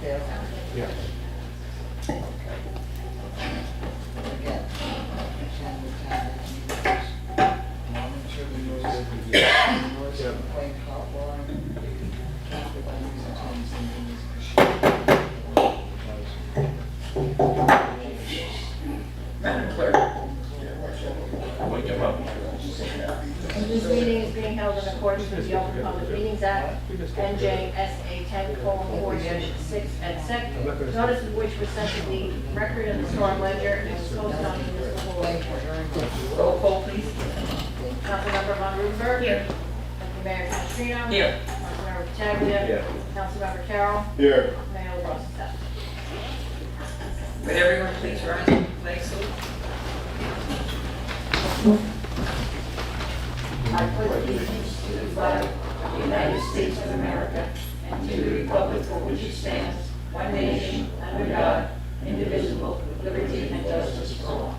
Dale? Yeah. Okay. Again, attend the town meetings, monitor the noise complaint hotline, Catholic meetings attendance and meetings. Madam Clerk. Wake him up. And this meeting is being held in accordance with the Open Public Meetings Act, NJSA 10:4-6 et sec. Notice of which was sent to the record of the Storm Ledger and was posted on the municipal bulletin. Roll call, please. Councilmember Von Rudenberg. Here. Deputy Mayor Canestrino. Here. Councilmember Pataglia. Here. Councilmember Carroll. Here. Mayor LaBrus. Would everyone please rise and flag salute? I pledge allegiance to the flag of the United States of America and to the republic for which it stands, one nation, under God, indivisible, with liberty and justice for all.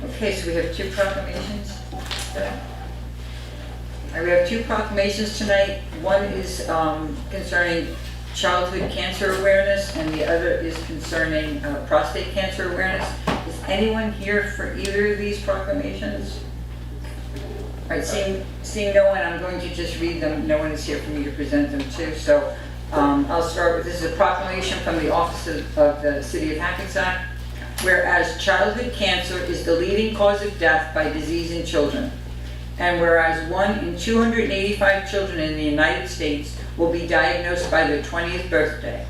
Okay, so we have two proclamations. We have two proclamations tonight. One is concerning childhood cancer awareness, and the other is concerning prostate cancer awareness. Is anyone here for either of these proclamations? All right, seeing no one, I'm going to just read them. No one is here for me to present them to. So I'll start with, this is a proclamation from the office of the City of Hackensack. Whereas childhood cancer is the leading cause of death by disease in children, and whereas 1 in 285 children in the United States will be diagnosed by their 20th birthday,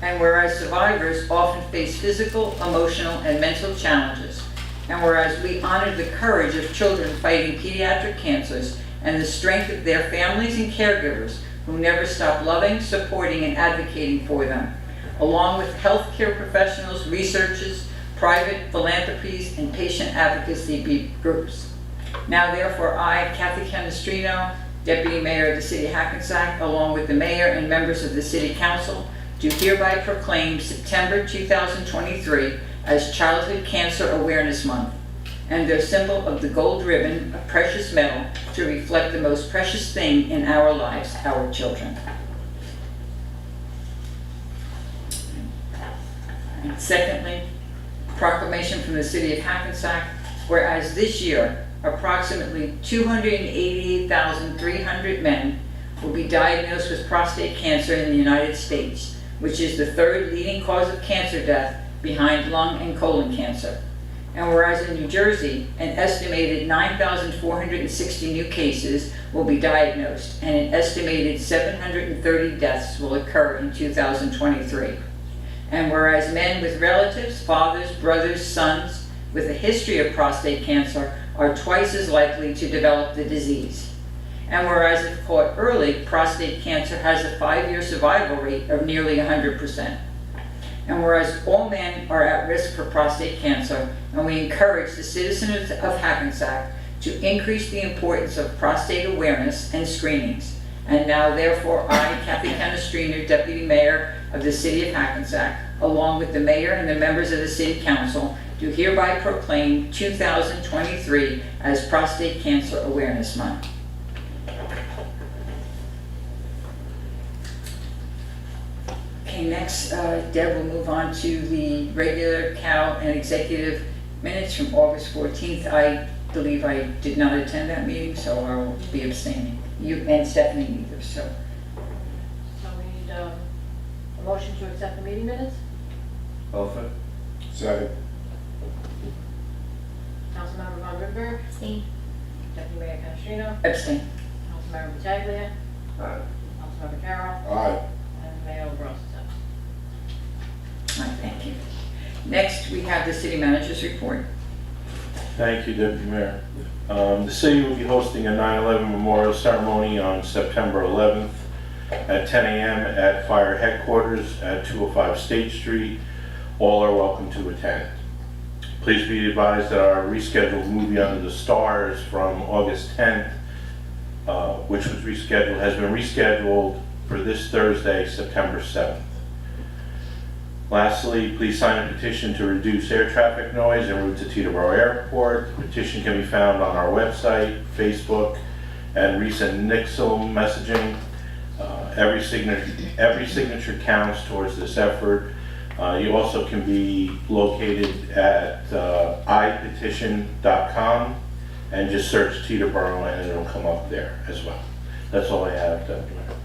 and whereas survivors often face physical, emotional, and mental challenges, and whereas we honor the courage of children fighting pediatric cancers and the strength of their families and caregivers who never stop loving, supporting, and advocating for them, along with healthcare professionals, researchers, private philanthropies, and patient advocacy groups. Now therefore I, Kathy Canestrino, Deputy Mayor of the City of Hackensack, along with the Mayor and members of the City Council, do hereby proclaim September 2023 as Childhood Cancer Awareness Month, and their symbol of the gold ribbon, a precious metal, to reflect the most precious thing in our lives, our children. And secondly, proclamation from the City of Hackensack, whereas this year, approximately 288,300 men will be diagnosed with prostate cancer in the United States, which is the third leading cause of cancer death behind lung and colon cancer. And whereas in New Jersey, an estimated 9,460 new cases will be diagnosed, and an estimated 730 deaths will occur in 2023. And whereas men with relatives, fathers, brothers, sons with a history of prostate cancer are twice as likely to develop the disease. And whereas if caught early, prostate cancer has a 5-year survival rate of nearly 100%. And whereas all men are at risk for prostate cancer, and we encourage the citizens of Hackensack to increase the importance of prostate awareness and screenings. And now therefore I, Kathy Canestrino, Deputy Mayor of the City of Hackensack, along with the Mayor and the members of the City Council, do hereby proclaim 2023 as Prostate Cancer Awareness Month. Okay, next, Deb will move on to the regular COW and executive minutes from August 14th. I believe I did not attend that meeting, so I will be abstaining. You and Stephanie neither, so. So we need a motion to accept the meeting minutes. Offer. Second. Councilmember Von Rudenberg. Abstain. Deputy Mayor Canestrino. Abstain. Councilmember Pataglia. Aye. Councilmember Carroll. Aye. And Mayor LaBrus. All right, thank you. Next, we have the City Manager's report. Thank you, Deputy Mayor. The city will be hosting a 9/11 memorial ceremony on September 11th at 10 a.m. at Fire Headquarters at 205 State Street. All are welcome to attend. Please be advised that our rescheduled movie Under the Stars from August 10th, which was rescheduled, has been rescheduled for this Thursday, September 7th. Lastly, please sign a petition to reduce air traffic noise en route to Teterboro Airport. The petition can be found on our website, Facebook, and recent Nixle messaging. Every signature counts towards this effort. You also can be located at ipetition.com and just search Teterboro and it'll come up there as well. That's all I have, Deputy Mayor.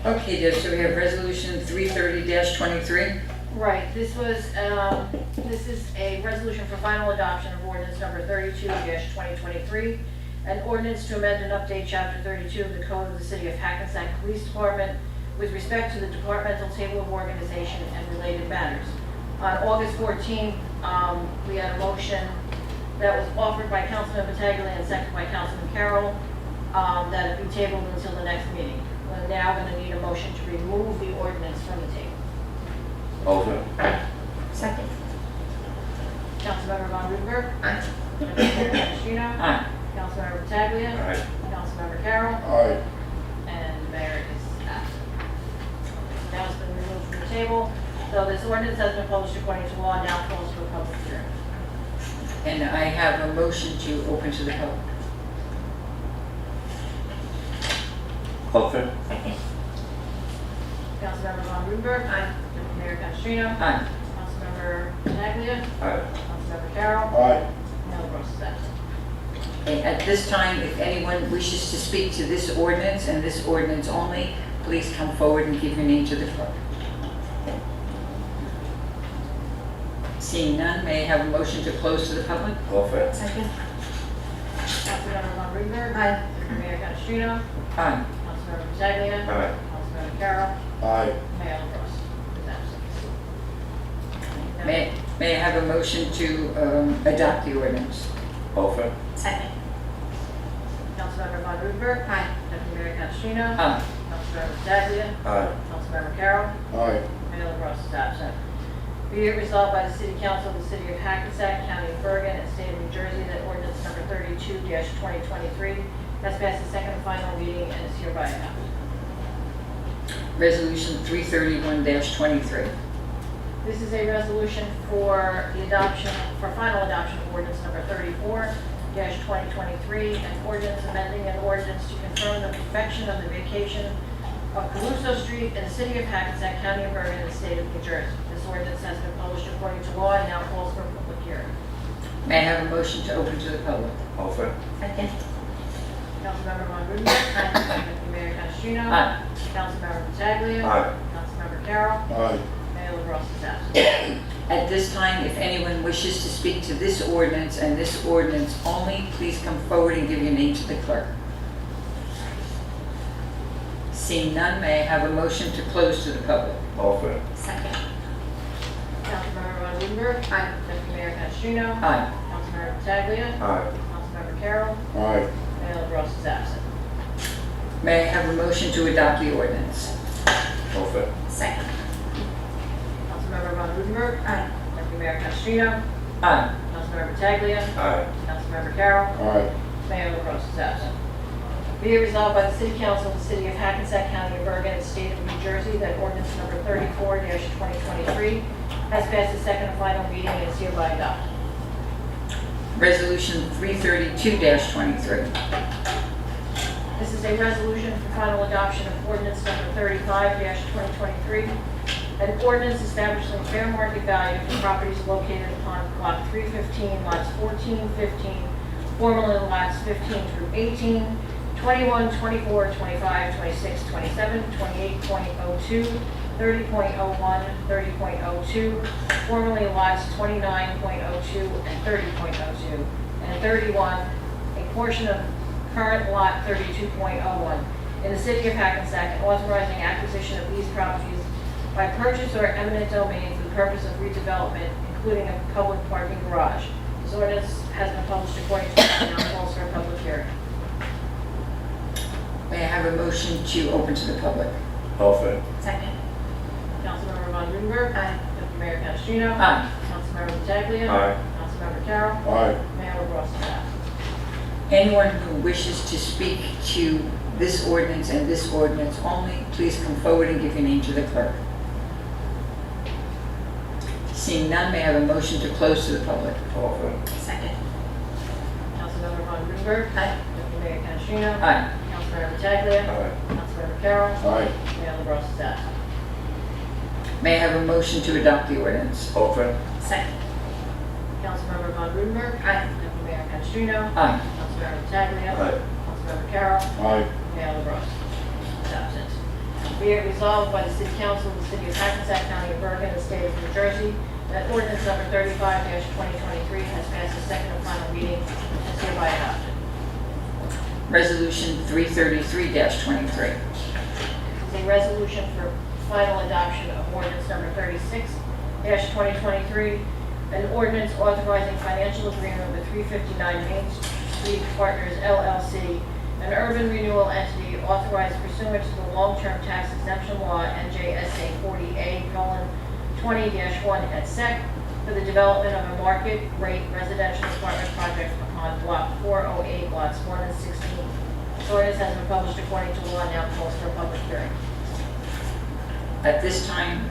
Okay, Deb, so we have resolution 330-23. Right, this is a resolution for final adoption of ordinance number 32-2023, an ordinance to amend and update chapter 32 of the Code of the City of Hackensack Police Department with respect to the departmental table of organization and related matters. On August 14th, we had a motion that was offered by Councilman Pataglia and seconded by Councilman Carroll, that it be tabled until the next meeting. We're now going to need a motion to remove the ordinance from the table. Offer. Second. Councilmember Von Rudenberg. Aye. Deputy Mayor Canestrino. Aye. Councilmember Pataglia. Aye. Councilmember Carroll. Aye. And the mayor is absent. Now it's been removed from the table. So this ordinance has been published according to law, now calls for a public hearing. And I have a motion to open to the public. Offer. Councilmember Von Rudenberg. Aye. Deputy Mayor Canestrino. Aye. Councilmember Pataglia. Aye. Councilmember Carroll. Aye. Mayor LaBrus is absent. Okay, at this time, if anyone wishes to speak to this ordinance and this ordinance only, please come forward and give your name to the clerk. Seeing none, may I have a motion to close to the public? Offer. Second. Councilmember Von Rudenberg. Aye. Deputy Mayor Canestrino. Aye. Councilmember Pataglia. Aye. Councilmember Carroll. Aye. Mayor LaBrus is absent. May I have a motion to adopt the ordinance? Offer. Second. Councilmember Von Rudenberg. Aye. Deputy Mayor Canestrino. Aye. Councilmember Pataglia. Aye. Councilmember Carroll. Aye. Mayor LaBrus is absent. Be it resolved by the City Council of the City of Hackensack, County of Bergen, and State of New Jersey that ordinance number 32-2023 has passed its second and final reading and is hereby adopted. Resolution 331-23. This is a resolution for the adoption, for final adoption of ordinance number 34-2023, an ordinance amending an ordinance to confirm the perfection of the vacation of Caruso Street in the City of Hackensack, County of Bergen, and the State of New Jersey. This ordinance has been published according to law and now calls for a public hearing. May I have a motion to open to the public? Offer. Second. Councilmember Von Rudenberg. Deputy Mayor Canestrino. Aye. Councilmember Pataglia. Aye. Councilmember Carroll. Aye. Mayor LaBrus is absent. At this time, if anyone wishes to speak to this ordinance and this ordinance only, please come forward and give your name to the clerk. Seeing none, may I have a motion to close to the public? Offer. Second. Councilmember Von Rudenberg. Aye. Deputy Mayor Canestrino. Aye. Councilmember Pataglia. Aye. Councilmember Carroll. Aye. Mayor LaBrus is absent. May I have a motion to adopt the ordinance? Offer. Second. Councilmember Von Rudenberg. Aye. Deputy Mayor Canestrino. Aye. Councilmember Pataglia. Aye. Councilmember Carroll. Aye. Mayor LaBrus is absent. Be it resolved by the City Council of the City of Hackensack, County of Bergen, and State of New Jersey that ordinance number 34-2023 has passed its second and final reading and is hereby adopted. Resolution 332-23. This is a resolution for final adoption of ordinance number 35-2023, an ordinance establishing fair market value for properties located upon block 315, lots 14, 15, formerly lots 15 through 18, 21, 24, 25, 26, 27, 28.02, 30.01, 30.02, formerly lots 29.02 and 30.02, and 31, a portion of current lot 32.01 in the City of Hackensack, and authorizing acquisition of these properties by purchase or eminent domain for the purpose of redevelopment, including a public parking garage. This ordinance has been published according to law and now calls for a public hearing. May I have a motion to open to the public? Offer. Second. Councilmember Von Rudenberg. Aye. Deputy Mayor Canestrino. Aye. Councilmember Pataglia. Aye. Councilmember Carroll. Aye. Mayor LaBrus is absent. Anyone who wishes to speak to this ordinance and this ordinance only, please come forward and give your name to the clerk. Seeing none, may I have a motion to close to the public? Offer. Second. Councilmember Von Rudenberg. Aye. Deputy Mayor Canestrino. Aye. Councilmember Pataglia. Aye. Councilmember Carroll. Aye. Mayor LaBrus is absent. May I have a motion to adopt the ordinance? Offer. Second. Councilmember Von Rudenberg. Aye. Deputy Mayor Canestrino. Aye. Councilmember Pataglia. Aye. Councilmember Carroll. Aye. Mayor LaBrus is absent. Be it resolved by the City Council of the City of Hackensack County of Bergen, the State of New Jersey, that ordinance number 35-2023 has passed its second and final reading and is hereby adopted. Resolution 333-23. This is a resolution for final adoption of ordinance number 36-2023, an ordinance authorizing financial agreement with 359 Main Street Partners LLC, an urban renewal entity authorized pursuant to the long-term tax exemption law NJSA 40A:20-1 et sec. For the development of a market rate residential apartment project upon block 408, lots 1 and 16. This ordinance has been published according to law and now calls for a public hearing. At this time,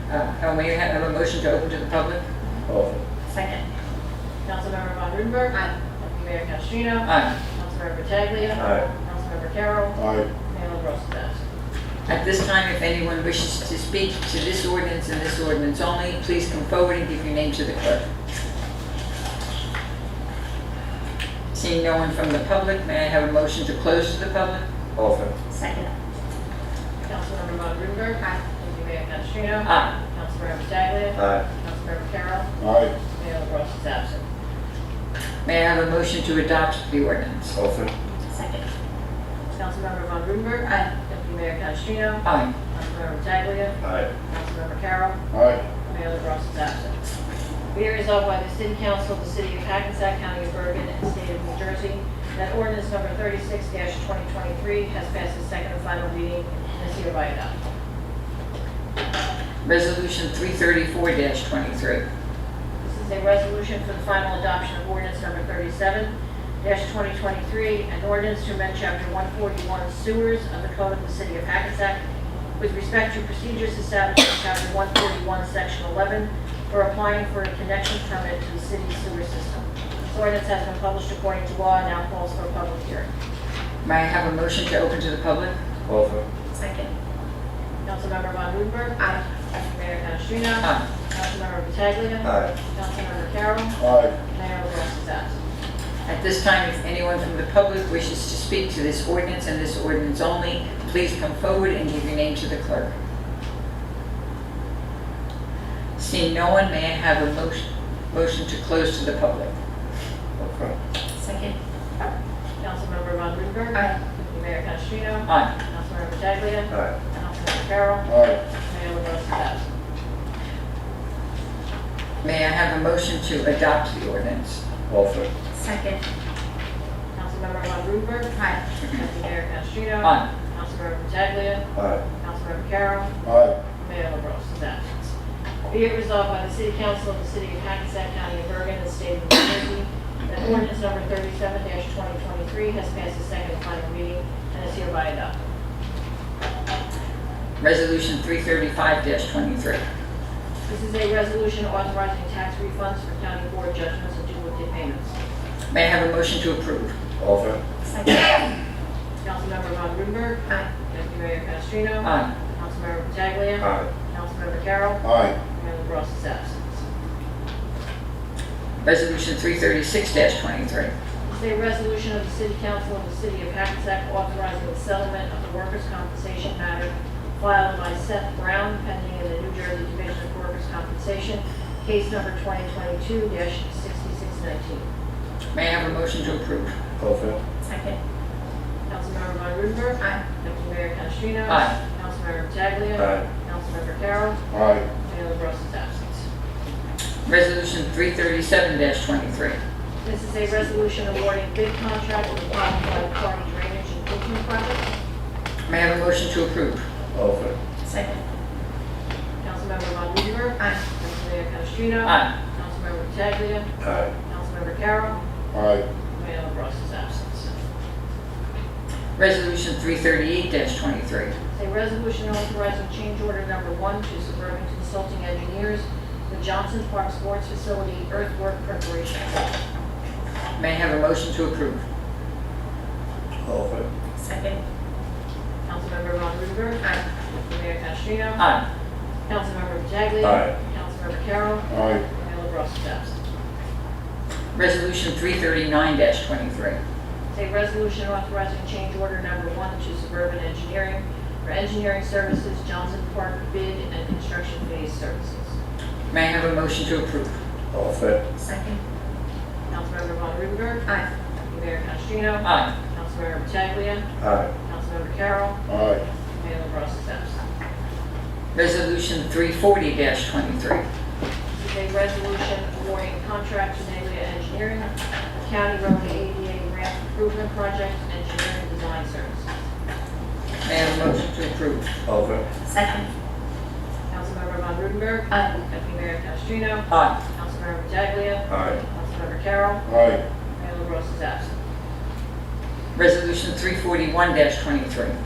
may I have a motion to open to the public? Offer. Second. Councilmember Von Rudenberg. Aye. Deputy Mayor Canestrino. Aye. Councilmember Pataglia. Aye. Councilmember Carroll. Aye. Mayor LaBrus is absent. At this time, if anyone wishes to speak to this ordinance and this ordinance only, please come forward and give your name to the clerk. Seeing no one from the public, may I have a motion to close to the public? Offer. Second. Councilmember Von Rudenberg. Aye. Deputy Mayor Canestrino. Aye. Councilmember Pataglia. Aye. Councilmember Carroll. Aye. Mayor LaBrus is absent. May I have a motion to adopt the ordinance? Offer. Second. Councilmember Von Rudenberg. Aye. Deputy Mayor Canestrino. Aye. Councilmember Pataglia. Aye. Councilmember Carroll. Aye. Mayor LaBrus is absent. Be it resolved by the City Council of the City of Hackensack County of Bergen and State of New Jersey that ordinance number 36-2023 has passed its second and final reading and is hereby adopted. Resolution 334-23. This is a resolution for the final adoption of ordinance number 37-2023, an ordinance to amend Chapter 141 Sewers of the Code of the City of Hackensack with respect to procedures established in Chapter 141, Section 11, for applying for a connection permit to the city's sewer system. This ordinance has been published according to law and now calls for a public hearing. May I have a motion to open to the public? Offer. Second. Councilmember Von Rudenberg. Aye. Mayor Canestrino. Aye. Councilmember Pataglia. Aye. Councilmember Carroll. Aye. Mayor LaBrus is absent. At this time, if anyone from the public wishes to speak to this ordinance and this ordinance only, please come forward and give your name to the clerk. Seeing no one, may I have a motion to close to the public? Offer. Second. Councilmember Von Rudenberg. Aye. Deputy Mayor Canestrino. Aye. Councilmember Pataglia. Aye. Councilmember Carroll. Aye. Mayor LaBrus is absent. May I have a motion to adopt the ordinance? Offer. Second. Councilmember Von Rudenberg. Aye. Deputy Mayor Canestrino. Aye. Councilmember Pataglia. Aye. Councilmember Carroll. Aye. Mayor LaBrus is absent. Be it resolved by the City Council of the City of Hackensack County of Bergen and State of New Jersey that ordinance number 37-2023 has passed its second and final reading and is hereby adopted. Resolution 335-23. This is a resolution authorizing tax refunds for county board judgments and duplicate payments. May I have a motion to approve? Offer. Second. Councilmember Von Rudenberg. Aye. Deputy Mayor Canestrino. Aye. Councilmember Pataglia. Aye. Councilmember Carroll. Aye. Mayor LaBrus is absent. Resolution 336-23. This is a resolution of the City Council of the City of Hackensack authorizing the settlement of the workers' compensation matter filed by Seth Brown pending in the New Jersey Division of Workers' Compensation, case number 2022-6619. May I have a motion to approve? Offer. Second. Councilmember Von Rudenberg. Aye. Deputy Mayor Canestrino. Aye. Councilmember Pataglia. Aye. Councilmember Carroll. Aye. Mayor LaBrus is absent. Resolution 337-23. This is a resolution awarding bid contract for the qualified party drainage improvement project. May I have a motion to approve? Offer. Second. Councilmember Von Rudenberg. Aye. Deputy Mayor Canestrino. Aye. Councilmember Pataglia. Aye. Councilmember Carroll. Aye. Mayor LaBrus is absent. Resolution 338-23. A resolution authorizing change order number 1 to Suburban Consulting Engineers with Johnson Park Sports Facility earthwork preparation. May I have a motion to approve? Offer. Second. Councilmember Von Rudenberg. Deputy Mayor Canestrino. Aye. Councilmember Pataglia. Aye. Councilmember Carroll. Aye. Mayor LaBrus is absent. Resolution 339-23. It's a resolution authorizing change order number 1 to Suburban Engineering for engineering services, Johnson Park bid and construction phase services. May I have a motion to approve? Offer. Second. Councilmember Von Rudenberg. Aye. Deputy Mayor Canestrino. Aye. Councilmember Pataglia. Aye. Councilmember Carroll. Aye. Mayor LaBrus is absent. Resolution 340-23. This is a resolution awarding contract to Neglia Engineering, County Road ADA Ramp Improvement Project, Engineering Design Services. May I have a motion to approve? Offer. Second. Councilmember Von Rudenberg. Aye. Deputy Mayor Canestrino. Aye. Councilmember Pataglia. Aye. Councilmember Carroll. Aye. Mayor LaBrus is absent. Resolution 341-23.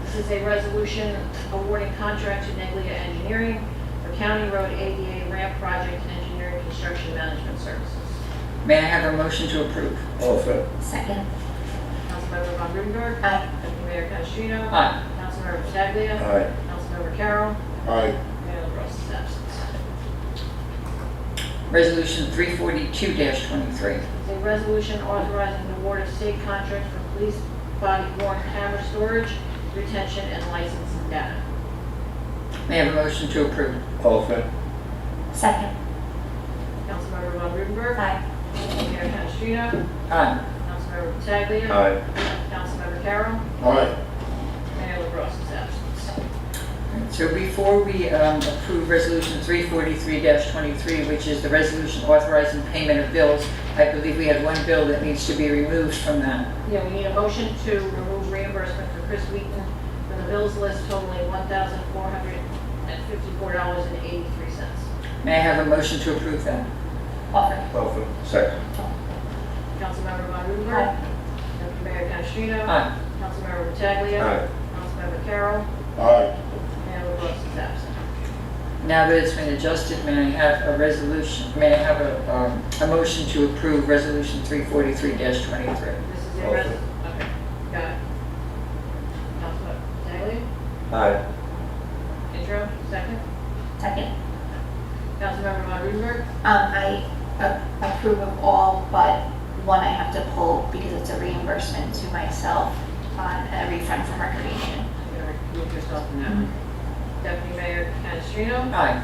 This is a resolution awarding contract to Neglia Engineering for County Road ADA Ramp Project, Engineering Construction Management Services. May I have a motion to approve? Offer. Second. Councilmember Von Rudenberg. Aye. Deputy Mayor Canestrino. Aye. Councilmember Pataglia. Aye. Councilmember Carroll. Aye. Mayor LaBrus is absent. Resolution 342-23. It's a resolution authorizing the award of state contract for police body worn camera storage, retention, and licensing data. May I have a motion to approve? Offer. Second. Councilmember Von Rudenberg. Aye. Mayor Canestrino. Aye. Councilmember Pataglia. Aye. Councilmember Carroll. Aye. Mayor LaBrus is absent. So before we approve Resolution 343-23, which is the resolution authorizing payment of bills, I believe we have one bill that needs to be removed from that. Yeah, we need a motion to remove reimbursement for Chris Wheaton from the bills list totaling $1,454.83. May I have a motion to approve that? Offer. Offer. Second. Councilmember Von Rudenberg. Deputy Mayor Canestrino. Aye. Councilmember Pataglia. Aye. Councilmember Carroll. Aye. Mayor LaBrus is absent. Now that it's been adjusted, may I have a resolution, may I have a motion to approve Resolution 343-23? This is a Offer. okay, got it. Councilmember Pataglia. Aye. Intro, second. Second. Councilmember Von Rudenberg. I approve of all but one I have to pull because it's a reimbursement to myself on a refund from recreation. You're going to remove yourself from that. Deputy Mayor Canestrino. Aye.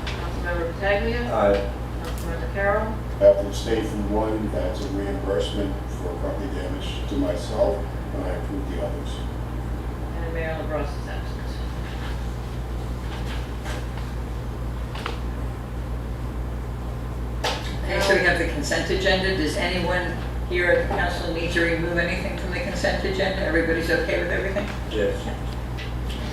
Councilmember Pataglia. Aye. Councilmember Carroll. Have to abstain from one, that's a reimbursement for property damage to myself, and I approve the others. And Mayor LaBrus is absent. Okay, so we have the consent agenda. Does anyone here at the council need to remove anything from the consent agenda? Everybody's okay with everything? Yes.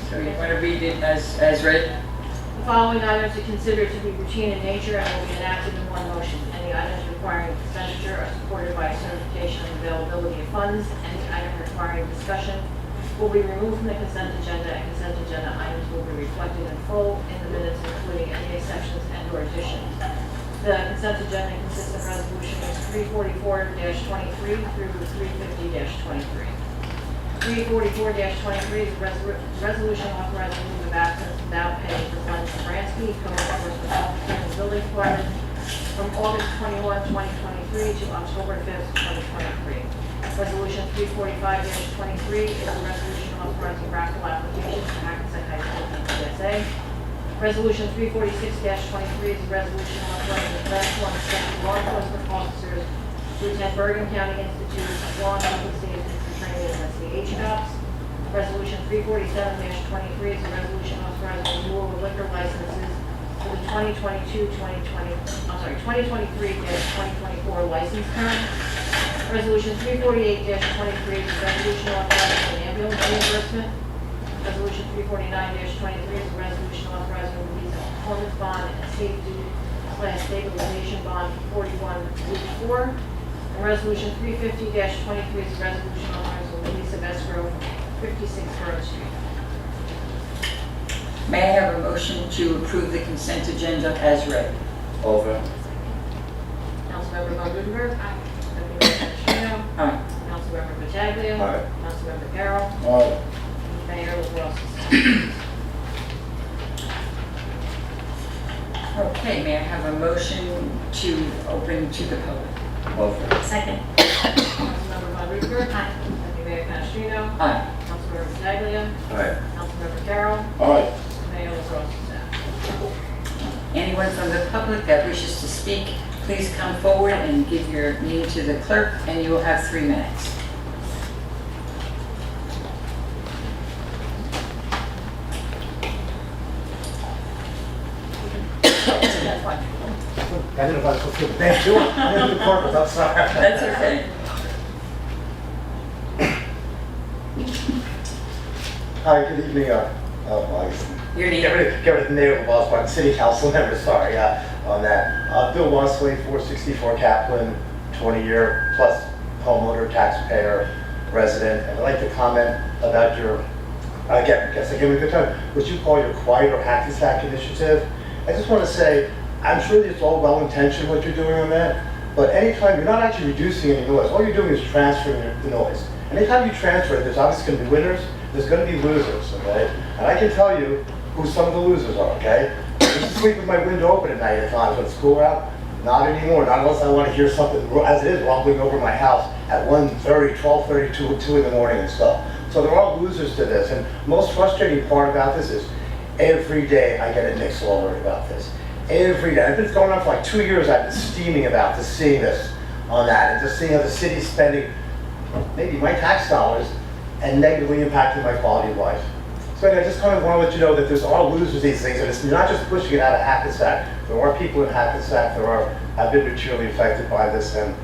So you want to read it as read? The following items are considered to be routine in nature and will be enacted in one motion. Any items requiring expenditure are supported by certification of availability of funds. Any item requiring discussion will be removed from the consent agenda, and consent agenda items will be reflected in full in the minutes, including any exceptions and/or additions. The consent agenda consists of resolutions 344-23 through 350-23. 344-23 is a resolution authorizing leave of absence without pay for Glenn Spransky, Code Enforcement Officer in the Building Department, from August 21, 2023 to October 5th, 2023. Resolution 345-23 is a resolution authorizing raffle applications for Hackensack High School PTSA. Resolution 346-23 is a resolution authorizing the medical and special law enforcement officers to attend Bergen County Institute of Law and Public Safety for training as HCOPS. Resolution 347-23 is a resolution authorizing renewal of liquor licenses for the 2023-2024 license term. Resolution 348-23 is a resolution authorizing an ambulance reimbursement. Resolution 349-23 is a resolution authorizing the release of performance bond and safety/stabilization bond for 41 Route 4. And resolution 350-23 is a resolution authorizing release of escrow, 56 Grove Street. May I have a motion to approve the consent agenda as read? Offer. Councilmember Von Rudenberg. Deputy Mayor Canestrino. Aye. Councilmember Pataglia. Aye. Councilmember Carroll. Aye. Mayor LaBrus. Okay, may I have a motion to open to the public? Offer. Second. Councilmember Von Rudenberg. Aye. Deputy Mayor Canestrino. Aye. Councilmember Pataglia. Aye. Councilmember Carroll. Aye. Mayor LaBrus. Anyone from the public that wishes to speak, please come forward and give your name to the clerk, and you will have 3 minutes. I didn't know if I was supposed to give a name to it. I didn't do corporate, I'm sorry. That's okay. Hi, good evening. Your name? Get rid of the name of the boss, but city council member, sorry, on that. Bill Wansley, 464 Kaplan, 20-year plus homeowner, taxpayer, resident. And I'd like to comment about your, I guess I give you a good time, what you call your Quiet or Hackensack initiative. I just want to say, I'm sure it's all well-intentioned what you're doing on that, but anytime, you're not actually reducing any noise. All you're doing is transferring the noise. Anytime you transfer it, there's obviously going to be winners, there's going to be losers, okay? And I can tell you who some of the losers are, okay? I used to sleep with my window open at night at times when school out. Not anymore, not unless I want to hear something, as it is, rumbling over my house at 1:30, 12:30, 2 in the morning and stuff. So there are losers to this, and most frustrating part about this is every day I get a Nix alert about this. Every day. I've been going on for like 2 years. I've been steaming about this, seeing this on that, and just seeing how the city's spending maybe my tax dollars and negatively impacting my quality of life. So anyway, I just kind of want to let you know that there's all losers these things, and it's, you're not just pushing it out of Hackensack. There are people in Hackensack that have been materially affected by this, and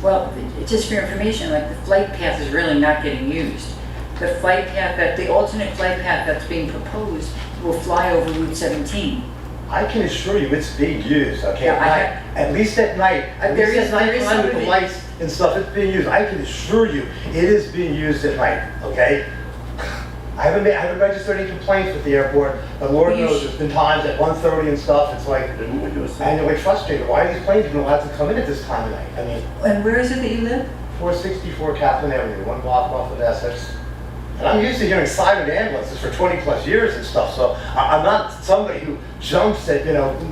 Well, just for your information, like the flight path is really not getting used. The flight path, the alternate flight path that's being proposed will fly over Route 17. I can assure you it's being used, okay, Yeah, at night. At least at night. At There least is- at there is nighttime with the somebody- lights and stuff, it's being used. I can assure you, it is being used at night, okay? I haven't registered any complaints with the airport, but Lord Well, you knows, sh- there's been times at 1:30 and stuff, it's like, and you're like frustrated, why are these planes even allowed to come in at this time of night? I mean, And where is it that you live? 464 Kaplan Avenue, 1 block off of Essex. And I'm used to hearing siren ambulances for 20 plus years and stuff, so I'm not somebody who jumps at,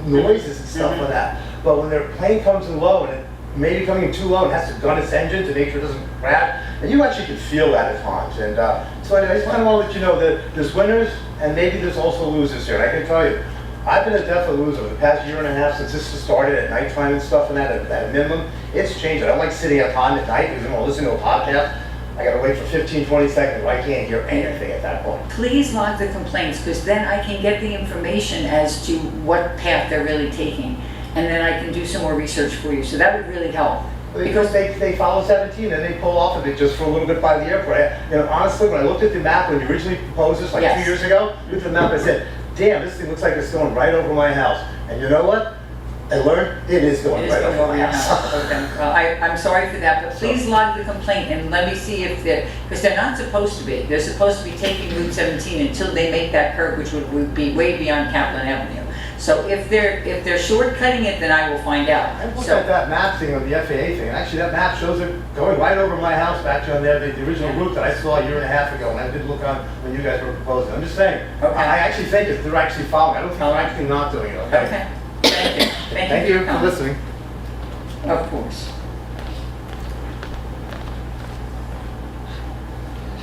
noises and stuff like that. But when their plane comes in low and it may be coming in too low and has to gun its engine to make sure it doesn't crash, and you actually can feel that at times. And so anyway, I just kind of want to let you know that there's winners and maybe there's also losers here. And I can tell you, I've been a definite loser for the past year and a half since this started at nighttime and stuff and that, at a minimum. It's changed. I don't like sitting at home at night because I'm listening to a podcast. I gotta wait for 15, 20 seconds where I can't hear anything at that point. Please log the complaints, because then I can get the information as to what path they're really taking. And then I can do some more research for you, so that would really help. Because they follow 17 and they pull off of it just for a little bit by the airport. Honestly, when I looked at the map when you originally proposed this, like Yes. 2 years ago, looked at the map, I said, damn, this thing looks like it's going right over my house. And you know what? I learned it is It going is right going over over my your house. house. Okay. Well, I'm sorry for that, but please log the complaint and let me see if because they're not supposed to be. They're supposed to be taking Route 17 until they make that curve, which would be way beyond Kaplan Avenue. So if they're shortcutting it, then I will find out. I looked So at that map thing on the FAA thing, and actually that map shows it going right over my house back on there, the original route that I saw a year and a half ago, and I did look on when you guys were proposing. I'm just saying, Okay. I actually think that they're actually following. I don't think they're actually not doing it, okay? Okay, thank you. Thank you Thank for your you for comment. listening. Of course.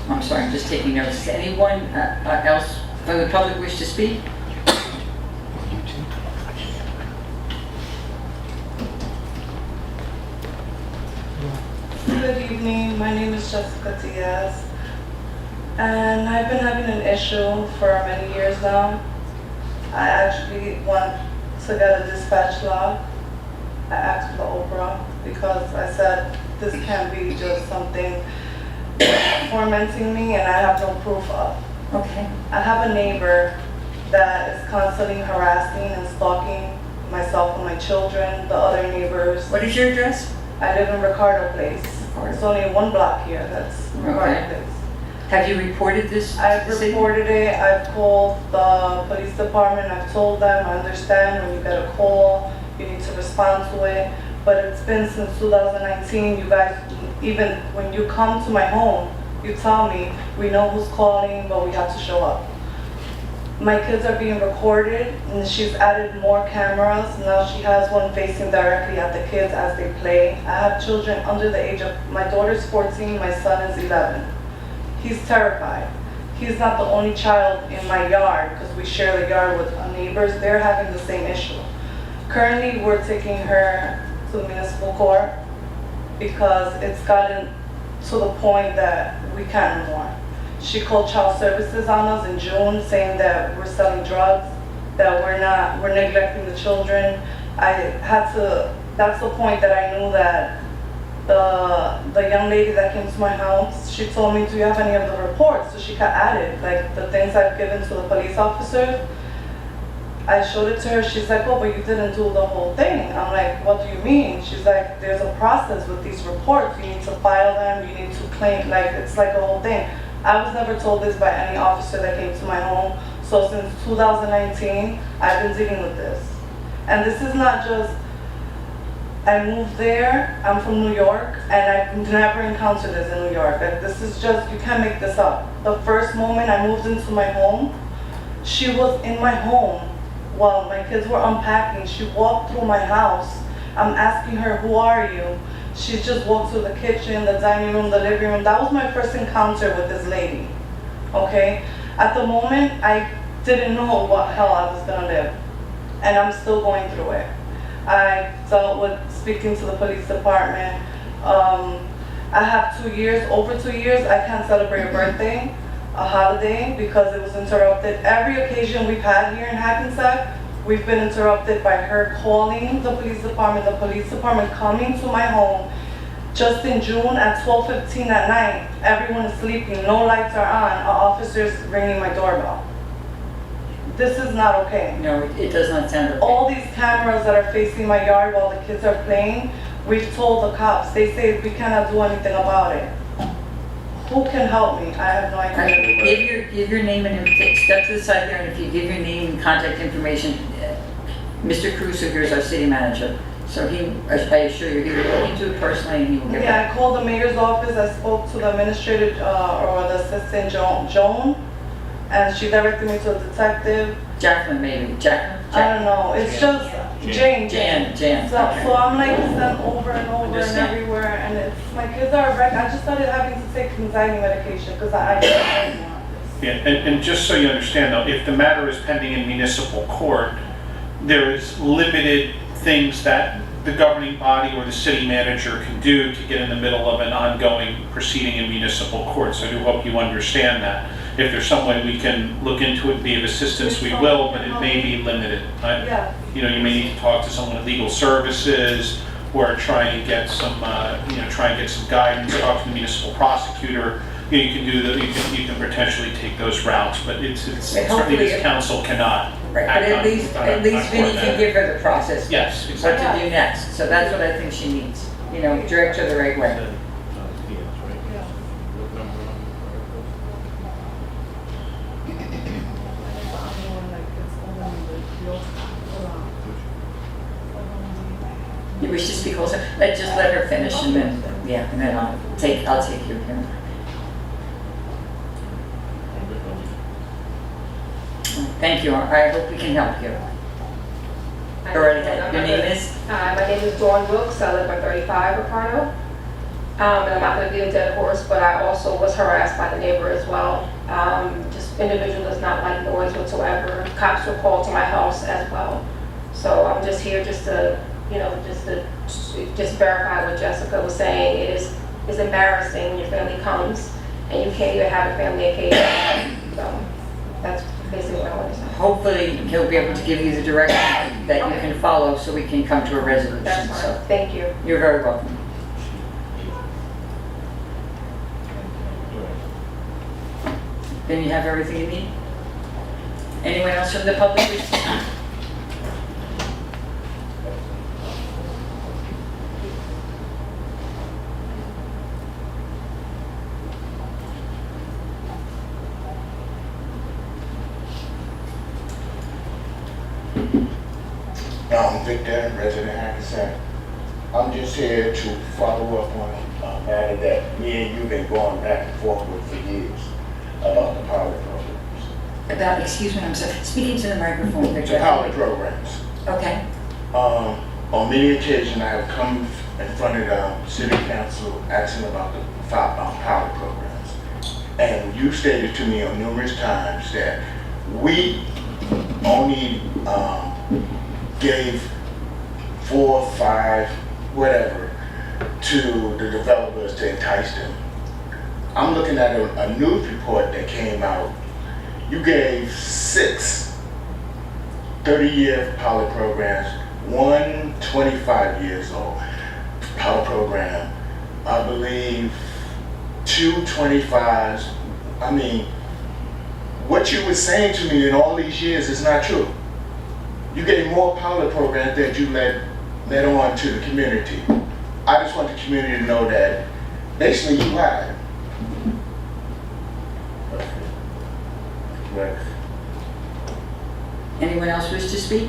I'm sorry, I'm just taking notes. Does anyone else from the public wish to speak? Good evening, my name is Jessica Diaz, and I've been having an issue for many years now. I actually want to get a dispatch log. I asked for Oprah because I said this can't be just something tormenting me and I have no proof of. Okay. I have a neighbor that is constantly harassing and stalking myself and my children, the other neighbors. What is your address? I live in Ricardo Place. It's only one block here that's regarding Okay. this. Have you reported this? I've to the city? reported it, I've called the police department, I've told them, I understand when you get a call, you need to respond to it. But it's been since 2019, you guys, even when you come to my home, you tell me, we know who's calling, but we have to show up. My kids are being recorded, and she's added more cameras. Now she has one facing directly at the kids as they play. I have children under the age of, my daughter's 14, my son is 11. He's terrified. He's not the only child in my yard, because we share the yard with our neighbors. They're having the same issue. Currently, we're taking her to municipal court because it's gotten to the point that we can't anymore. She called child services on us in June saying that we're selling drugs, that we're neglecting the children. That's the point that I knew that the young lady that came to my house, she told me, do you have any of the reports? So she got added, like the things I've given to the police officers. I showed it to her, she's like, oh, but you didn't do the whole thing. I'm like, what do you mean? She's like, there's a process with these reports. You need to file them, you need to claim, like, it's like a whole thing. I was never told this by any officer that came to my home. So since 2019, I've been dealing with this. And this is not just, I moved there, I'm from New York, and I've never encountered this in New York. Like, this is just, you can't make this up. The first moment I moved into my home, she was in my home while my kids were unpacking. She walked through my house. I'm asking her, who are you? She just walked through the kitchen, the dining room, the living room. That was my first encounter with this lady, okay? At the moment, I didn't know what hell I was gonna live, and I'm still going through it. I dealt with speaking to the police department. I have 2 years, over 2 years, I can't celebrate a birthday, a holiday, because it was interrupted. Every occasion we've had here in Hackensack, we've been interrupted by her calling the police department coming to my home. Just in June at 12:15 at night, everyone is sleeping, no lights are on, an officer's ringing my doorbell. This is not okay. No, it does not sound okay. All these cameras that are facing my yard while the kids are playing, we've told the cops, they say we cannot do anything about it. Who can help me? I have no idea. Give your name and step to the side there, and if you give your name and contact information, Mr. Cruz over here is our city manager. So I assure you, he will look into it personally and he will get back. Yeah, I called the mayor's office, I spoke to the administrative, or the assistant, Joan, and she directed me to a detective. Jacqueline, maybe, Jacqueline? I don't know, it's just Jan. Jan, So okay. so I'm like sent over and over and Understand. everywhere, and it's, my kids are wrecked. I just started having to take anxiety medication because I don't want this. Yeah, and just so you understand though, if the matter is pending in municipal court, there is limited things that the governing body or the city manager can do to get in the middle of an ongoing proceeding in municipal court. So I do hope you understand that. If there's some way we can look into it and be of assistance, we will, but it may be limited. Yeah. You know, you may need to talk to someone at legal services or try and get some, try and get some guidance, talk to the municipal prosecutor. You know, you can do that, you can potentially take those routes, but it's certainly hopefully this council cannot. Right, but act at on- least on a Vinnie court can matter. give her the process. Yes, What exactly. to do next, so that's what I think she needs, direct her the right way. We should speak also, just let her finish and then, and then I'll take you here. Thank you, I hope we can help you. Your name is? My name is Dawn Brooks. I live on 35 Ricardo. And I'm not going to be a dead horse, but I also was harassed by the neighbor as well. Just individual does not like noise whatsoever. Cops were called to my house as well. So I'm just here just to verify what Jessica was saying. It's embarrassing when your family comes and you can't even have a family occasion. So that's basically what I want to say. Hopefully, he'll be able to give you the direction that you can follow so we can come to a resolution. That's fine. So Thank you. you're very welcome. Then you have everything you need? Anyone else from the public? Victor, resident Hackensack. I'm just here to follow up on a matter that me and you've been going back and forth with for years about the pilot programs. Excuse me, I'm sorry, speaking to the microphone, Victor. The pilot programs. Okay. On many occasions, I have come in front of the city council asking about the pilot programs. And you stated to me on numerous times that we only gave 4, 5, whatever, to the developers to entice them. I'm looking at a news report that came out. You gave 6 30-year pilot programs, 1 25 years old pilot program, I believe 2 25s. I mean, what you were saying to me in all these years is not true. You gave more pilot programs that you led on to the community. I just want the community to know that basically you lied. Next. Anyone else wish to speak?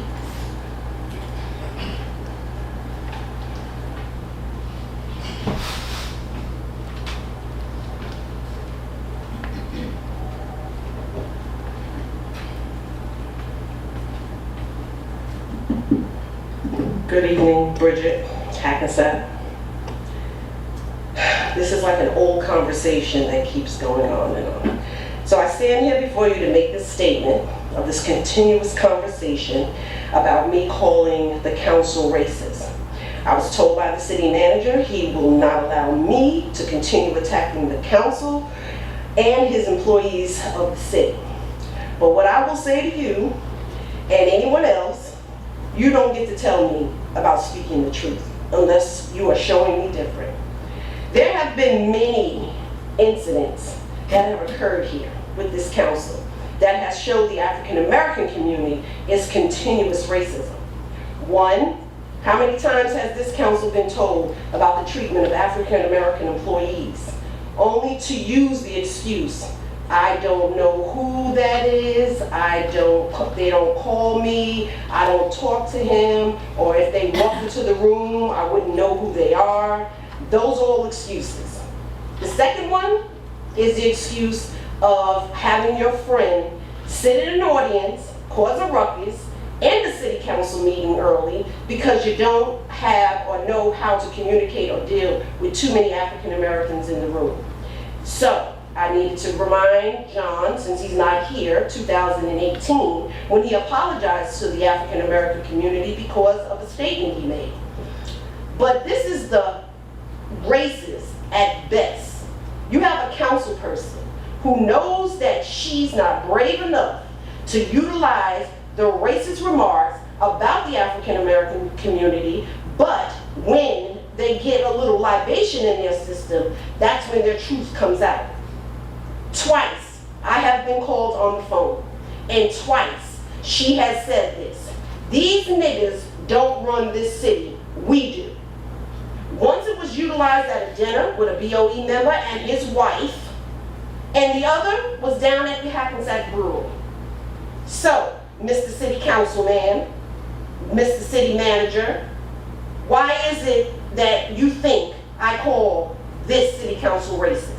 Good evening, Bridget, Hackensack. This is like an old conversation that keeps going on and on. So I stand here before you to make this statement of this continuous conversation about me calling the council racist. I was told by the city manager he will not allow me to continue attacking the council and his employees of the city. But what I will say to you and anyone else, you don't get to tell me about speaking the truth unless you are showing me different. There have been many incidents that have occurred here with this council that has showed the African American community is continuous racism. One, how many times has this council been told about the treatment of African American employees? Only to use the excuse, I don't know who that is, they don't call me, I don't talk to him, or if they walk into the room, I wouldn't know who they are. Those are all excuses. The second one is the excuse of having your friend sit in an audience, cause a ruckus, end the city council meeting early because you don't have or know how to communicate or deal with too many African Americans in the room. So I needed to remind John, since he's not here, 2018, when he apologized to the African American community because of a statement he made. But this is the racist at best. You have a council person who knows that she's not brave enough to utilize the racist remarks about the African American community, but when they get a little libation in their system, that's when their truth comes out. Twice, I have been called on the phone, and twice she has said this. These niggas don't run this city, we do. Once it was utilized at a dinner with a BOE member and his wife, and the other was down at the Hackensack Brewery. So, Mr. City Councilman, Mr. City Manager, why is it that you think I call this city council racist?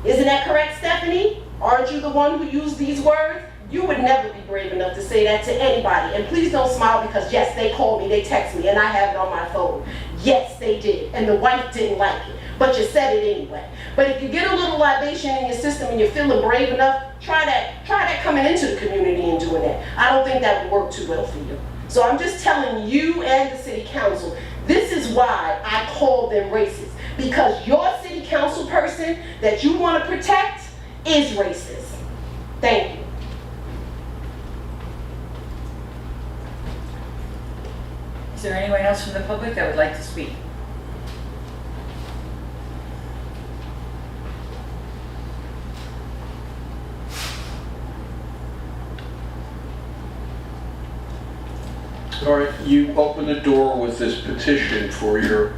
Isn't that correct, Stephanie? Aren't you the one who used these words? You would never be brave enough to say that to anybody. And please don't smile because yes, they called me, they text me, and I have it on my phone. Yes, they did, and the wife didn't like it, but you said it anyway. But if you get a little libation in your system and you're feeling brave enough, try that coming into the community and doing that. I don't think that would work too well for you. So I'm just telling you and the city council, this is why I call them racist. Because your city council person that you want to protect is racist. Thank you. Is there anyone else from the public that would like to speak? All right, you opened the door with this petition for your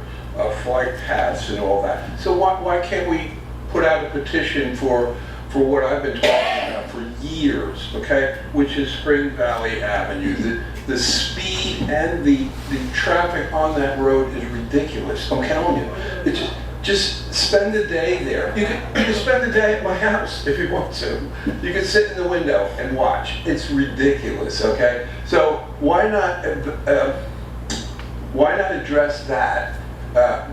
flight paths and all that. So why can't we put out a petition for what I've been talking about for years, okay? Which is Spring Valley Avenue, the speed and the traffic on that road is ridiculous. I'm telling you. It just spend the day there. You could spend the day at my house if you want to. You could sit in the window and watch. It's ridiculous, okay? So why not address that?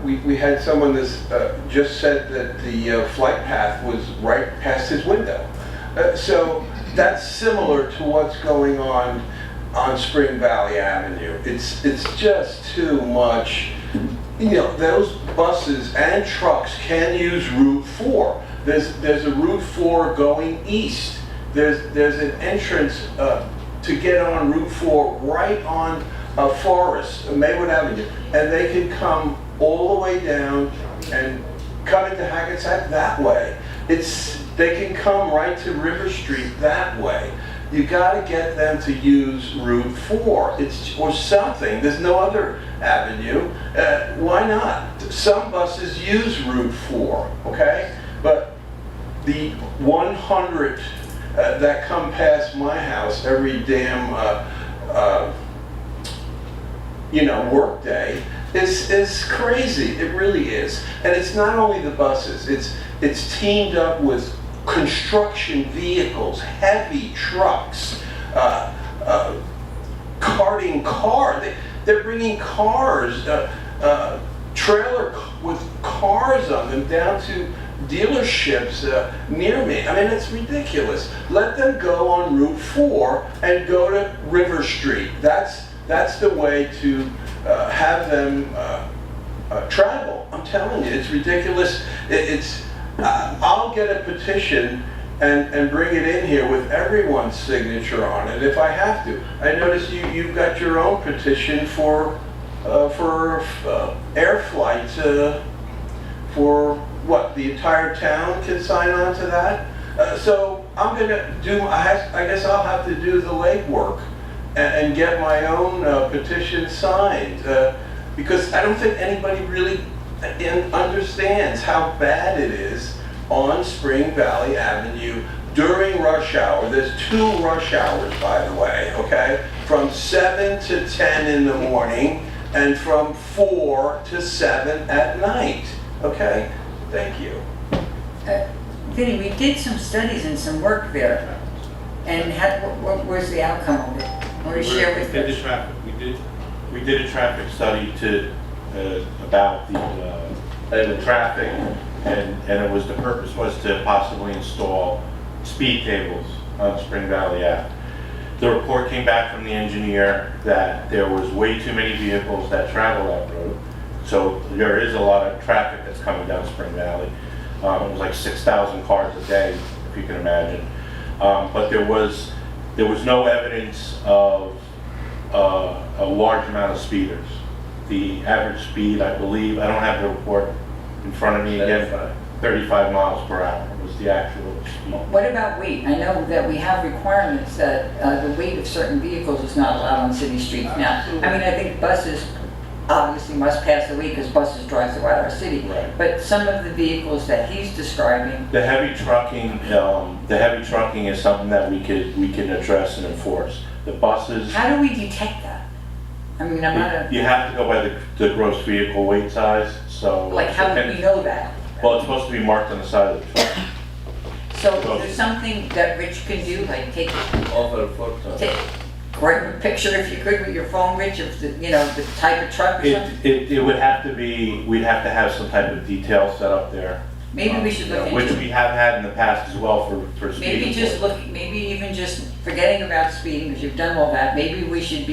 We had someone just said that the flight path was right past his window. So that's similar to what's going on Spring Valley Avenue. It's just too much. You know, those buses and trucks can use Route 4. There's a Route 4 going east. There's an entrance to get on Route 4 right on Forest, Maywood Avenue, and they can come all the way down and come into Hackensack that way. They can come right to River Street that way. You got to get them to use Route 4 or something. There's no other avenue. Why not? Some buses use Route 4, okay? But the 100 that come past my house every damn work day is crazy. It really is. And it's not only the buses. It's teamed up with construction vehicles, heavy trucks, carting cars. They're bringing cars, trailer with cars on them down to dealerships near me. I mean, it's ridiculous. Let them go on Route 4 and go to River Street. That's the way to have them travel. I'm telling you, it's ridiculous. I'll get a petition and bring it in here with everyone's signature on it if I have to. I notice you've got your own petition for air flight for what, the entire town can sign on to that? So I'm gonna I guess I'll have to do the legwork and get my own petition signed because I don't think anybody really understands how bad it is on Spring Valley Avenue during rush hour. There's 2 rush hours, by the way, okay? From 7 to 10 in the morning and from 4 to 7 at night, okay? Thank you. Vinny, we did some studies and some work there, and what was the outcome of it? Want to share with us? We did a traffic study about the traffic, and it was, the purpose was to possibly install speed tables on Spring Valley Ave. The report came back from the engineer that there was way too many vehicles that travel that road. So there is a lot of traffic that's coming down Spring Valley. It was like 6,000 cars a day, if you can imagine. But there was no evidence of a large amount of speeders. The average speed, I believe, I don't have the report in front of me again, 35 miles per hour was the actual speed. What about weight? I know that we have requirements that the weight of certain vehicles is not allowed on city streets now. I mean, I think buses obviously must pass the weight because buses drive throughout our city. Right. But some of the vehicles that he's describing, The heavy trucking is something that we can address and enforce. The buses, how do we detect that? I mean, I'm not you have to go by the gross vehicle weight size, so. like, how do we know that? Well, it's supposed to be marked on the side of the truck. So is there something that Rich can do, like take grab a picture if you could with your phone, Rich, of the, the type of truck or something? It would have to be, we'd have to have some type of detail set up there. Maybe we should look into Which it. we have had in the past as well for speeding. Maybe even just forgetting about speeding, because you've done all that, maybe we should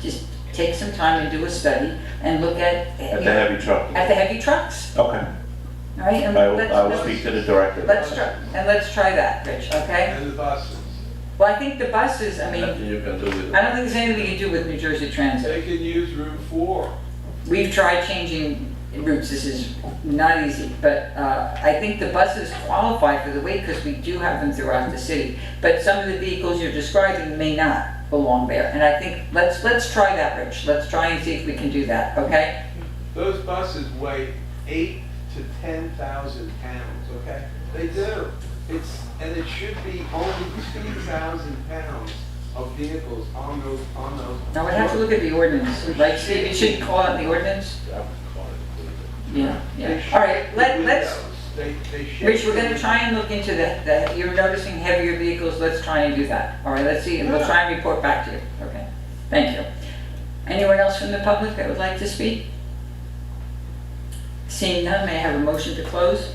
just take some time and do a study and look at. At the heavy truck. At the heavy trucks, Okay. all right? And I will speak to the director. Let's try that, Rich, okay? And the buses. Well, I think the buses, I mean, Nothing you can do with it. I don't think there's anything you can do with New Jersey Transit. They can use Route 4. We've tried changing routes, this is not easy, but I think the buses qualify for the weight because we do have them throughout the city. But some of the vehicles you're describing may not belong there. And I think, let's try that, Rich. Let's try and see if we can do that, okay? Those buses weigh 8,000 to 10,000 pounds, okay? They do. And it should be only 2,000 pounds of vehicles on those. Now, we have to look at the ordinance, right, Steve? It should call out the ordinance? Yeah, yeah. All right, let's, Rich, we're gonna try and look into the, you're noticing heavier vehicles, let's try and do that. All right, let's see, and we'll try and report back to you. Okay, thank you. Anyone else from the public that would like to speak? Seeing none, may I have a motion to close?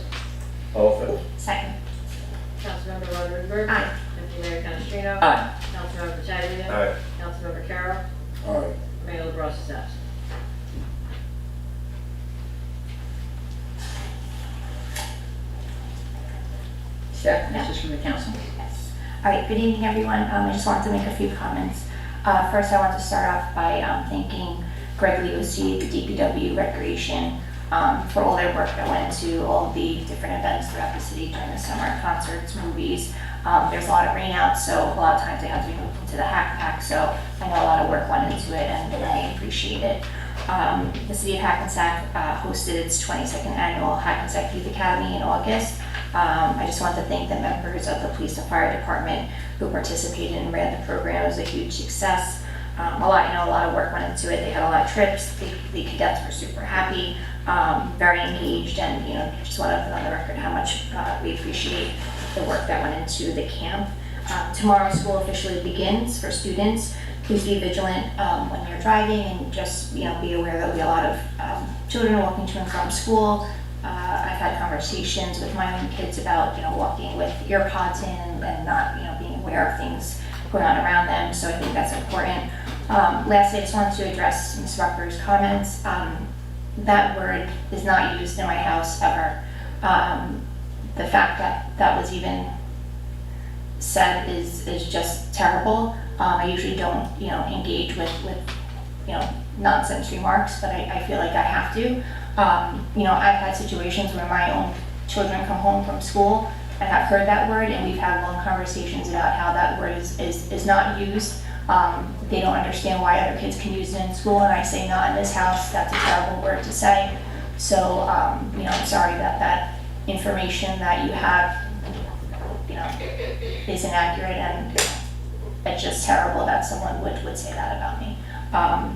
Offer. Second. Councilmember Rodriguez? Aye. Deputy Mayor Canestrino? Aye. Councilmember Pataglia? Aye. Councilmember Carroll? All right. Mayor LaBrus is absent. Steph, this is from the council. All right, good evening, everyone. I just wanted to make a few comments. First, I want to start off by thanking Greg Leosi, the DPW Recreation, for all their work that went into all the different events throughout the city during the summer, concerts, movies. There's a lot of rain out, so a lot of times they have to be moved into the Hackensack, so I know a lot of work went into it, and I appreciate it. The city of Hackensack hosted its 22nd annual Hackensack Youth Academy in August. I just want to thank the members of the police and fire department who participated and ran the program. It was a huge success. A lot of work went into it. They had a lot of trips. The cadets were super happy, very engaged, and just want to put on the record how much we appreciate the work that went into the camp. Tomorrow, school officially begins for students. Please be vigilant when you're driving, and just be aware there'll be a lot of children walking to and from school. I've had conversations with my own kids about walking with ear pods in and not being aware of things going on around them. So I think that's important. Lastly, I just wanted to address Ms. Rucker's comments. That word is not used in my house ever. The fact that that was even said is just terrible. I usually don't engage with nonsense remarks, but I feel like I have to. I've had situations where my own children come home from school and have heard that word, and we've had long conversations about how that word is not used. They don't understand why other kids can use it in school, and I say not in this house. That's a terrible word to say. So, I'm sorry that information that you have, is inaccurate, and it's just terrible that someone would say that about me.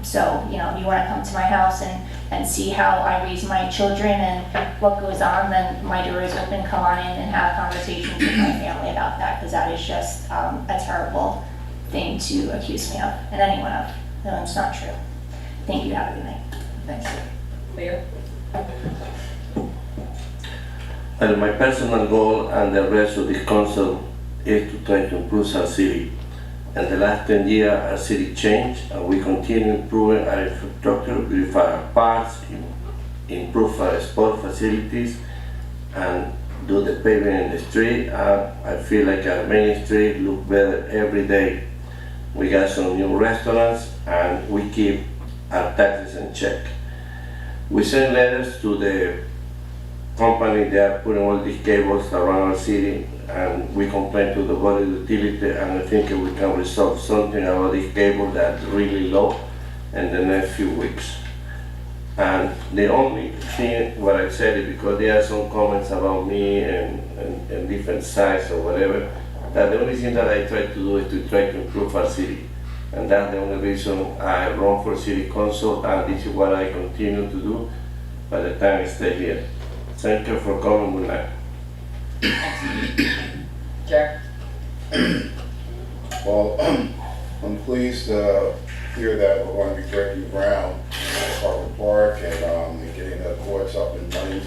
So, you want to come to my house and see how I raise my children and what goes on, then my door is open, come on in and have conversations with my family about that, because that is just a terrible thing to accuse me of, and anyone of. No, it's not true. Thank you, have a good night. Thanks. Leo? Well, my personal goal and the rest of the council is to try to improve our city. In the last 10 years, our city changed, and we continue improving our infrastructure, beautify our parks, improve our sport facilities, and do the paving in the street. I feel like our main street look better every day. We got some new restaurants, and we keep our taxes in check. We send letters to the company that are putting all these cables around our city, and we complain to the water utility, and I think we can resolve something about this cable that's really low in the next few weeks. And the only thing what I said is because there are some comments about me and different sites or whatever, that the only thing that I try to do is to try to improve our city. And that's the only reason I run for city council, and this is what I continue to do by the time I stay here. Thank you for coming tonight. Jack? Well, I'm pleased to hear that we're going to be breaking ground at Harvard Park and getting the courts up and running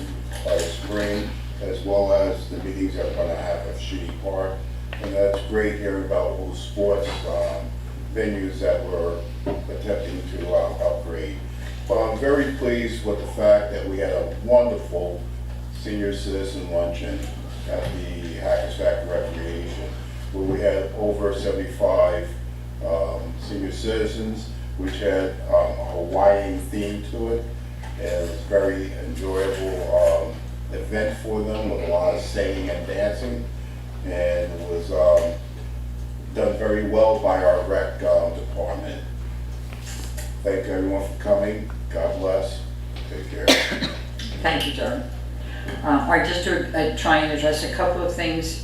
by the spring, as well as the meetings that we're going to have at Shady Park. And that's great hearing about all the sports venues that we're attempting to upgrade. But I'm very pleased with the fact that we had a wonderful senior citizen luncheon at the Hackensack Recreation, where we had over 75 senior citizens, which had a Hawaiian theme to it. And it was a very enjoyable event for them with a lot of singing and dancing. And it was done very well by our rec department. Thank everyone for coming. God bless. Take care. Thank you, Jerry. All right, just to try and address a couple of things.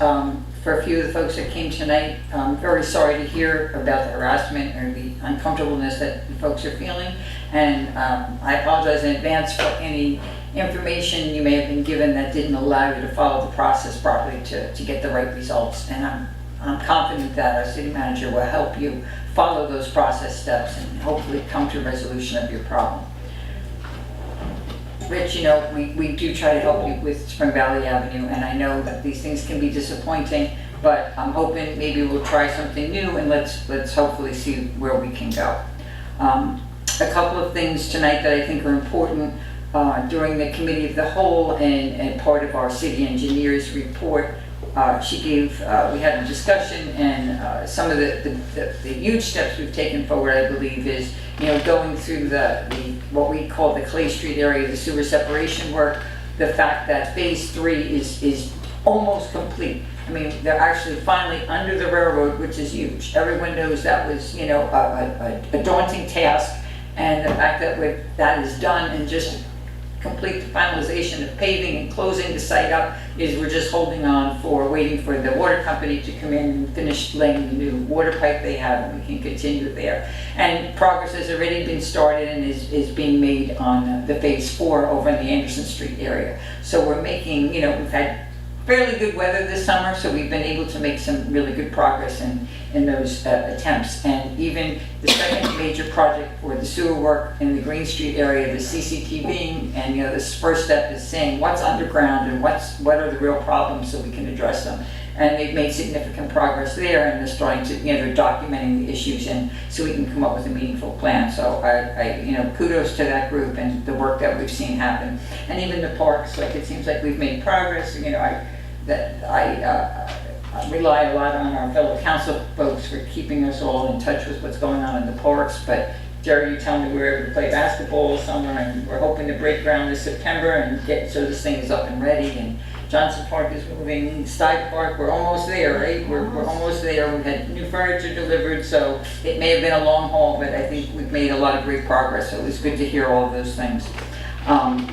for a few of the folks that came tonight. I'm very sorry to hear about the harassment or the uncomfortableness that the folks are feeling. And I apologize in advance for any information you may have been given that didn't allow you to follow the process properly to get the right results. And I'm confident that our city manager will help you follow those process steps and hopefully come to a resolution of your problem. Rich, you know, we do try to help you with Spring Valley Avenue, and I know that these things can be disappointing, but I'm hoping maybe we'll try something new, and let's hopefully see where we can go. A couple of things tonight that I think are important during the committee of the whole and part of our city engineer's report. She gave, we had a discussion, and some of the huge steps we've taken forward, I believe, is, you know, going through what we call the Clay Street area, the sewer separation work, the fact that phase 3 is almost complete. I mean, they're actually finally under the railroad, which is huge. Everyone knows that was, you know, a daunting task, and the fact that that is done and just complete the finalization of paving and closing the site up is we're just holding on waiting for the water company to come in and finish laying the new water pipe they have, and we can continue there. And progress has already been started and is being made on the phase 4 over in the Anderson Street area. So we're making, you know, we've had fairly good weather this summer, so we've been able to make some really good progress in those attempts. And even the second major project for the sewer work in the Green Street area, the CCTV, and you know, this first step is saying what's underground and what are the real problems so we can address them. And they've made significant progress there, and they're starting to, you know, they're documenting the issues, and so we can come up with a meaningful plan. So I you know, kudos to that group and the work that we've seen happen. And even the parks, like it seems like we've made progress. You know, I rely a lot on our fellow council folks for keeping us all in touch with what's going on in the parks. But Jerry, you tell me we're able to play basketball summer, and we're hoping to break ground this September and get so this thing is up and ready. And Johnson Park is moving, Stuyve Park, we're almost there, right? We're almost there. We had new furniture delivered, so it may have been a long haul, but I think we've made a lot of great progress. So it was good to hear all of those things.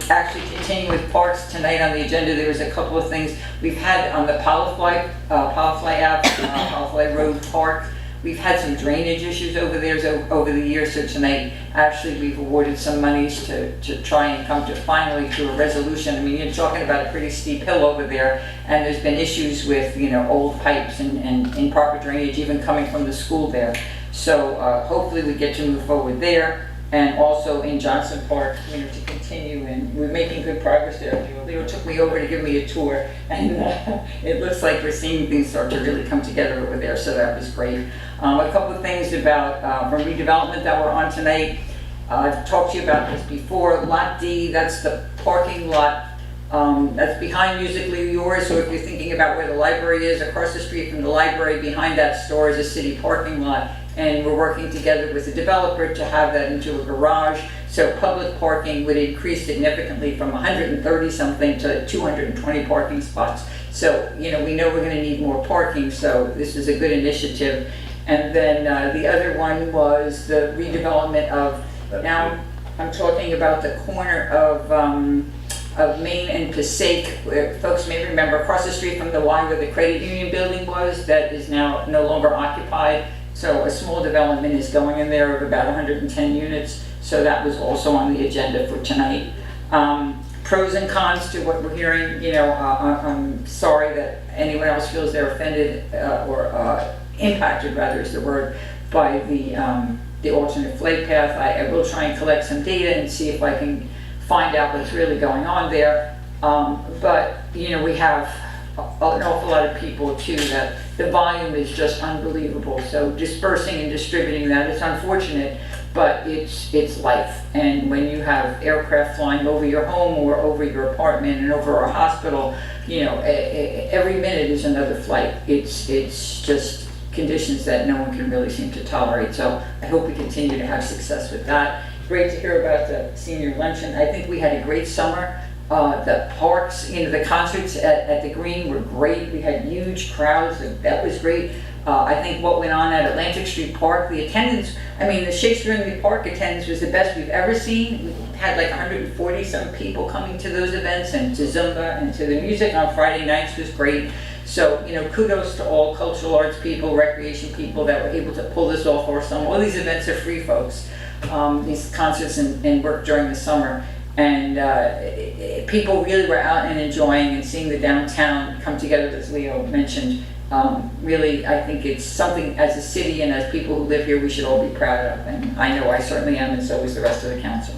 Actually, continuing with parks, tonight on the agenda, there was a couple of things. We've had on the Powerfly Ave, Powerfly Road Park, we've had some drainage issues over there over the years, so tonight, actually, we've awarded some monies to try and come to finally to a resolution. I mean, you're talking about a pretty steep hill over there, and there's been issues with, you know, old pipes and improper drainage even coming from the school there. So hopefully we get to move forward there. And also in Johnson Park, you know, to continue, and we're making good progress there. Leo took me over to give me a tour, and it looks like we're seeing things start to really come together over there, so that was great. A couple of things about from redevelopment that were on tonight. I've talked to you about this before. Lot D, that's the parking lot that's behind Musically Yours. So if you're thinking about where the library is, across the street from the library, behind that store is a city parking lot. And we're working together with the developer to have that into a garage. So public parking would increase significantly from 130 something to 220 parking spots. So, you know, we know we're gonna need more parking, so this is a good initiative. And then the other one was the redevelopment of, now I'm talking about the corner of Main and Passaic, where folks may remember across the street from the Y where the credit union building was, that is now no longer occupied. So a small development is going in there of about 110 units. So that was also on the agenda for tonight. Pros and cons to what we're hearing. You know, I'm sorry that anyone else feels they're offended or impacted, rather is the word, by the alternate flight path. I will try and collect some data and see if I can find out what's really going on there. But, you know, we have an awful lot of people too, that the volume is just unbelievable. So dispersing and distributing that, it's unfortunate, but it's life. And when you have aircraft flying over your home or over your apartment and over a hospital, you know, every minute is another flight. It's just conditions that no one can really seem to tolerate. So I hope we continue to have success with that. Great to hear about the senior luncheon. I think we had a great summer. The parks, you know, the concerts at the Green were great. We had huge crowds, and that was great. I think what went on at Atlantic Street Park, the attendance, I mean, the Shakespeare in the Park attendance was the best we've ever seen. We had like 140 some people coming to those events, and to Zumba and to the music on Friday nights was great. So, kudos to all cultural arts people, recreation people that were able to pull this off over summer. All these events are free, folks, these concerts and work during the summer. And people really were out and enjoying and seeing the downtown come together, as Leo mentioned. Really, I think it's something as a city and as people who live here we should all be proud of. And I know I certainly am, and so is the rest of the council.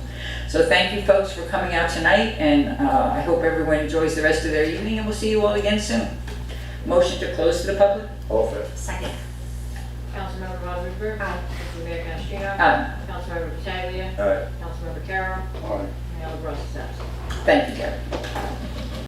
So thank you folks for coming out tonight, and I hope everyone enjoys the rest of their evening, and we'll see you all again soon. Motion to close to the public? Offer. Second. Councilmember Rosensberg. Aye. Deputy Mayor Canestrino. Aye. Councilmember Pataglia. Aye. Councilmember Carroll. Aye. Mayor LaBrus is absent. Thank you, Gary.